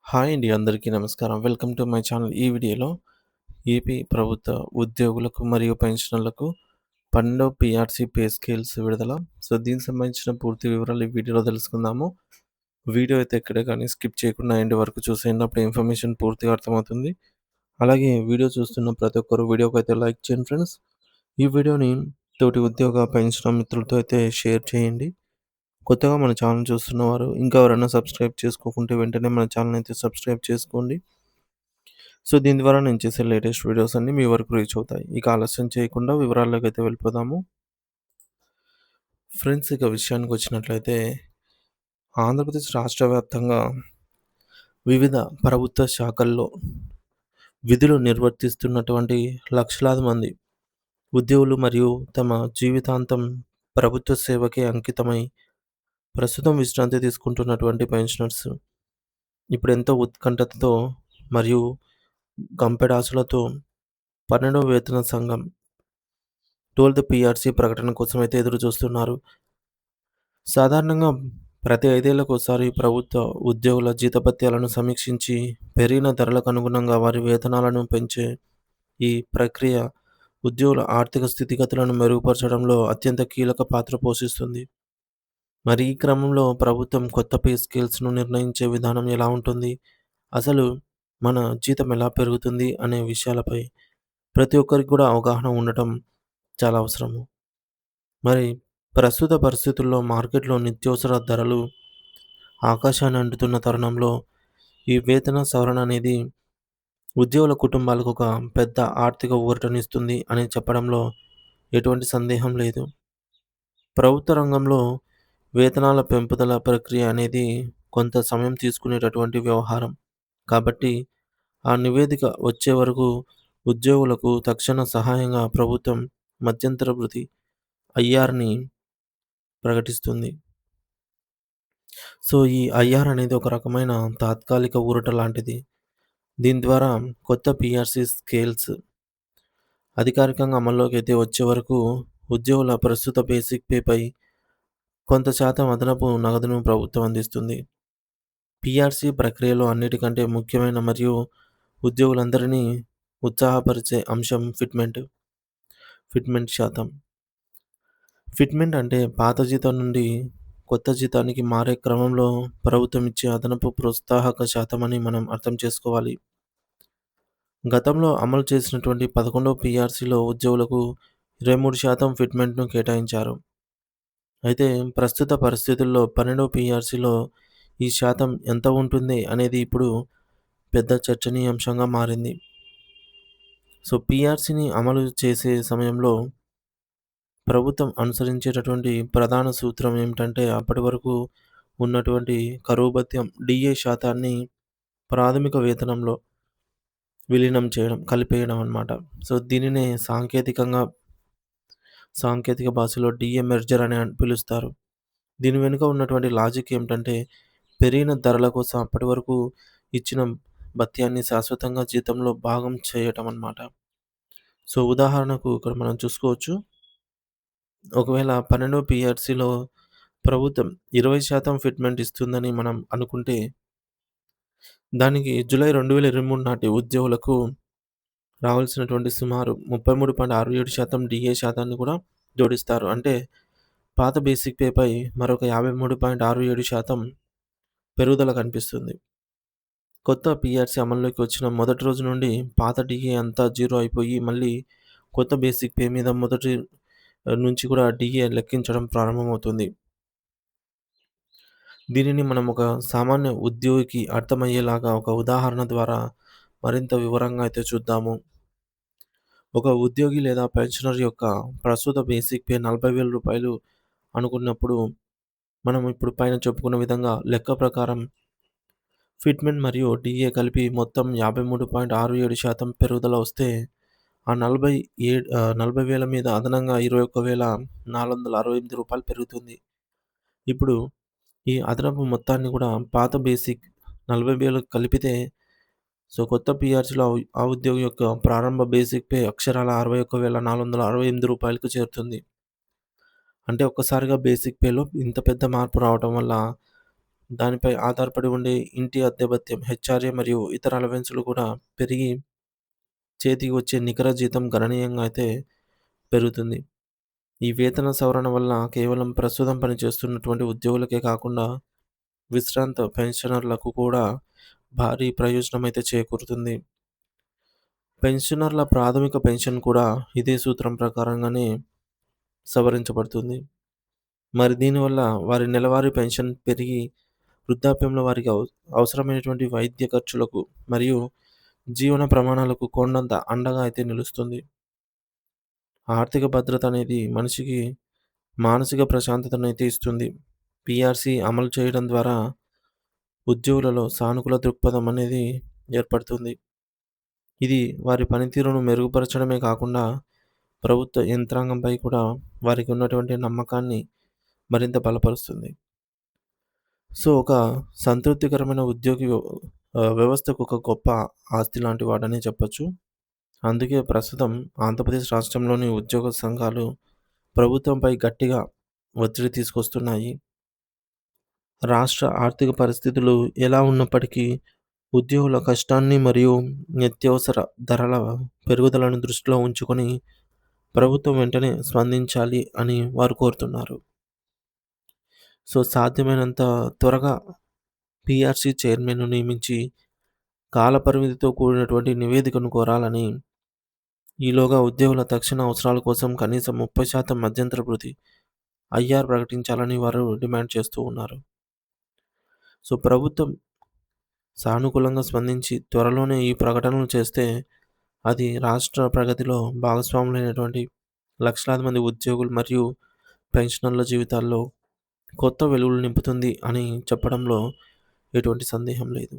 Hi అండి. అందరికీ నమస్కారం. Welcome to my channel. ఈ వీడియోలో ఏపీ ప్రభుత్వ ఉద్యోగులకు మరియు పెన్షనర్లకు 12వ పీఆర్సీ పే స్కేల్స్ విడుదల. దీనికి సంబంధించిన పూర్తి వివరాలు ఈ వీడియోలో తెలుసుకుందాము. వీడియో అయితే ఎక్కడ కానీ స్కిప్ చేయకుండా ఎండ్ వరకు చూసేయండి. అప్పుడు ఇన్ఫర్మేషన్ పూర్తిగా అర్థమవుతుంది. అలాగే వీడియో చూస్తున్న ప్రతి ఒక్కరు వీడియోకి అయితే లైక్ చేయండి ఫ్రెండ్స్. ఈ వీడియోని తోటి ఉద్యోగ పెన్షనర్ మిత్రులతో అయితే షేర్ చేయండి. కొత్తగా మన ఛానల్ చూస్తున్నవారు ఇంకా ఎవరైనా సబ్స్క్రైబ్ చేసుకోకుంటే వెంటనే మన ఛానల్ అయితే సబ్స్క్రైబ్ చేసుకోండి. దీని ద్వారా నేను చేసే లేటెస్ట్ వీడియోస్ అన్నీ మీ వరకు రీచ్ అవుతాయి. ఇక ఆలస్యం చేయకుండా వివరాల్లోకి అయితే వెళ్ళిపోదాము. ఫ్రెండ్స్, ఇక విషయానికి వచ్చినట్లయితే ఆంధ్రప్రదేశ్ రాష్ట్ర వ్యాప్తంగా వివిధ ప్రభుత్వ శాఖల్లో విధులు నిర్వర్తిస్తున్నటువంటి లక్షలాది మంది ఉద్యోగులు మరియు తమ జీవితాంతం ప్రభుత్వ సేవకే అంకితమై ప్రస్తుతం విశ్రాంతి తీసుకుంటున్నటువంటి పెన్షనర్స్ ఇప్పుడు ఎంతో ఉత్కంఠతతో మరియు గంపెడాసులతో 12వ వేతన సంఘం 12th పీఆర్సీ ప్రకటన కోసం అయితే ఎదురు చూస్తున్నారు. సాధారణంగా ప్రతి 5 ఏళ్లకోసారి ప్రభుత్వ ఉద్యోగుల జీతభత్యాలను సమీక్షించి పెరిగిన ధరలకు అనుగుణంగా వారి వేతనాలను పెంచే ఈ ప్రక్రియ ఉద్యోగుల ఆర్థిక స్థితిగతులను మెరుగుపరచడంలో అత్యంత కీలక పాత్ర పోషిస్తుంది. మరి ఈ క్రమంలో ప్రభుత్వం కొత్త పే స్కేల్స్‌ను నిర్ణయించే విధానం ఎలా ఉంటుంది? అసలు మన జీతం ఎలా పెరుగుతుంది అనే విషయాలపై ప్రతి ఒక్కరికి కూడా అవగాహన ఉండటం చాలా అవసరము. మరి ప్రస్తుత పరిస్థితుల్లో మార్కెట్‌లో నిత్యావసర ధరలు ఆకాశాన్ని అంటుతున్న తరుణంలో ఈ వేతన సవరణ అనేది ఉద్యోగుల కుటుంబాలకు ఒక పెద్ద ఆర్థిక ఊరటనిస్తుంది అని చెప్పడంలో ఎటువంటి సందేహం లేదు. ప్రభుత్వ రంగంలో వేతనాల పెంపుదల ప్రక్రియ అనేది కొంత సమయం తీసుకునేటటువంటి వ్యవహారం. కాబట్టి ఆ నివేదిక వచ్చే వరకు ఉద్యోగులకు తక్షణ సహాయంగా ప్రభుత్వం మధ్యంతర భృతి ఐఆర్‌ని ప్రకటిస్తుంది. ఈ ఐఆర్ అనేది ఒక రకమైన తాత్కాలిక ఊరట లాంటిది. దీని ద్వారా కొత్త పీఆర్సీ స్కేల్స్ అధికారికంగా అమల్లోకి అయితే వచ్చే వరకు ఉద్యోగుల ప్రస్తుత బేసిక్ పేపై కొంత శాతం అదనపు నగదును ప్రభుత్వం అందిస్తుంది. పీఆర్సీ ప్రక్రియలో అన్నిటికంటే ముఖ్యమైన మరియు ఉద్యోగులందరినీ ఉత్సాహపరిచే అంశం ఫిట్‌మెంట్ శాతం. ఫిట్‌మెంట్ అంటే పాత జీతం నుండి కొత్త జీతానికి మారే క్రమంలో ప్రభుత్వం ఇచ్చే అదనపు ప్రోత్సాహక శాతం అని మనం అర్థం చేసుకోవాలి. గతంలో అమలు చేసినటువంటి 11వ పీఆర్సీలో ఉద్యోగులకు 23% ఫిట్‌మెంట్‌ను కేటాయించారు. అయితే ప్రస్తుత పరిస్థితుల్లో 12వ పీఆర్సీలో ఈ శాతం ఎంత ఉంటుంది అనేది ఇప్పుడు పెద్ద చర్చనీయాంశంగా మారింది. పీఆర్సీని అమలు చేసే సమయంలో ప్రభుత్వం అనుసరించేటటువంటి ప్రధాన సూత్రం ఏమిటంటే అప్పటి వరకు ఉన్నటువంటి కరువు భత్యం డీఏ శాతాన్ని ప్రాథమిక వేతనంలో విలీనం చేయడం, కలిపేయడం అన్నమాట. దీనినే సాంకేతిక భాషలో డీఏ మెర్జర్ అని పిలుస్తారు. దీని వెనుక ఉన్నటువంటి లాజిక్ ఏమిటంటే పెరిగిన ధరల కోసం అప్పటి వరకు ఇచ్చిన భత్యాన్ని శాశ్వతంగా జీతంలో భాగం చేయటం అన్నమాట. ఉదాహరణకు ఇక్కడ మనం చూసుకోవచ్చు. ఒకవేళ 12వ పీఆర్సీలో ప్రభుత్వం 20% ఫిట్‌మెంట్ ఇస్తుందని మనం అనుకుంటే, దానికి జూలై 2023 నాటి ఉద్యోగులకు రావాల్సినటువంటి సుమారు 33.67% డీఏ శాతాన్ని కూడా జోడిస్తారు. అంటే పాత బేసిక్ పేపై మరొక 53.67% పెరుగుదల కనిపిస్తుంది. కొత్త పీఆర్సీ అమల్లోకి వచ్చిన మొదటి రోజు నుండి పాత డీఏ అంతా జీరో అయిపోయి మళ్ళీ కొత్త బేసిక్ పే మీద మొదటి నుంచి కూడా డీఏ లెక్కించడం ప్రారంభమవుతుంది. దీనిని మనం ఒక సామాన్య ఉద్యోగికి అర్థమయ్యేలాగా ఒక ఉదాహరణ ద్వారా మరింత వివరంగా అయితే చూద్దాము. ఒక ఉద్యోగి లేదా పెన్షనర్ యొక్క ప్రస్తుత బేసిక్ పే రూ. 40,000 అనుకున్నప్పుడు, మనం ఇప్పుడు పైన చెప్పుకున్న విధంగా లెక్క ప్రకారం ఫిట్‌మెంట్ మరియు డీఏ కలిపి మొత్తం 53.67% పెరుగుదల వస్తే, ఆ 40,000 మీద అదనంగా రూ. 21,468 పెరుగుతుంది. ఇప్పుడు ఈ అదనపు మొత్తాన్ని కూడా పాత బేసిక్ 40,000 కలిపితే కొత్త పీఆర్సీలో ఆ ఉద్యోగి యొక్క ప్రారంభ బేసిక్ పే అక్షరాల రూ. 61,468కి చేరుతుంది. అంటే ఒక్కసారిగా బేసిక్ పేలో ఇంత పెద్ద మార్పు రావటం వల్ల దానిపై ఆధారపడి ఉండే ఇంటి అద్దె భత్యం హెచ్ఆర్ఏ మరియు ఇతర అలవెన్సులు కూడా పెరిగి చేతికి వచ్చే నికర జీతం గణనీయంగా అయితే పెరుగుతుంది. ఈ వేతన సవరణ వల్ల కేవలం ప్రస్తుతం పనిచేస్తున్నటువంటి ఉద్యోగులకే కాకుండా విశ్రాంత పెన్షనర్లకు కూడా భారీ ప్రయోజనం అయితే చేకూరుతుంది. పెన్షనర్ల ప్రాథమిక పెన్షన్ కూడా ఇదే సూత్రం ప్రకారంగానే సవరించబడుతుంది. మరి దీనివల్ల వారి నెలవారీ పెన్షన్ పెరిగి వృద్ధాప్యంలో వారికి అవసరమైనటువంటి వైద్య ఖర్చులకు మరియు జీవన ప్రమాణాలకు కొండంత అండగా అయితే నిలుస్తుంది. ఆర్థిక భద్రత అనేది మనిషికి మానసిక ప్రశాంతతనైతే ఇస్తుంది. పీఆర్సీ అమలు చేయడం ద్వారా ఉద్యోగులలో సానుకూల దృక్పథం అనేది ఏర్పడుతుంది. ఇది వారి పనితీరును మెరుగుపరచడమే కాకుండా ప్రభుత్వ యంత్రాంగంపై కూడా వారికి ఉన్నటువంటి నమ్మకాన్ని మరింత బలపరుస్తుంది. సో, ఒక సంతృప్తికరమైన ఉద్యోగి వ్యవస్థకు ఒక గొప్ప ఆస్తి లాంటి వాడనే చెప్పొచ్చు. అందుకే ప్రస్తుతం ఆంధ్రప్రదేశ్ రాష్ట్రంలోని ఉద్యోగ సంఘాలు ప్రభుత్వంపై గట్టిగా ఒత్తిడి తీసుకొస్తున్నాయి. రాష్ట్ర ఆర్థిక పరిస్థితులు ఎలా ఉన్నప్పటికీ ఉద్యోగుల కష్టాన్ని మరియు నిత్యావసర ధరల పెరుగుదలను దృష్టిలో ఉంచుకొని ప్రభుత్వం వెంటనే స్పందించాలి అని వారు కోరుతున్నారు. సో, సాధ్యమైనంత త్వరగా పీఆర్సీ చైర్మన్‌ను నియమించి కాలపరిమితితో కూడినటువంటి నివేదికను కోరాలని, ఈలోగా ఉద్యోగుల తక్షణ అవసరాల కోసం కనీసం 30% మధ్యంతర భృతి ఐఆర్ ప్రకటించాలని వారు డిమాండ్ చేస్తూ ఉన్నారు. సో, ప్రభుత్వం సానుకూలంగా స్పందించి త్వరలోనే ఈ ప్రకటనలు చేస్తే అది రాష్ట్ర ప్రగతిలో భాగస్వాములైనటువంటి లక్షలాది మంది ఉద్యోగులు మరియు పెన్షనర్ల జీవితాల్లో కొత్త వెలుగులు నింపుతుంది అని చెప్పడంలో ఎటువంటి సందేహం లేదు.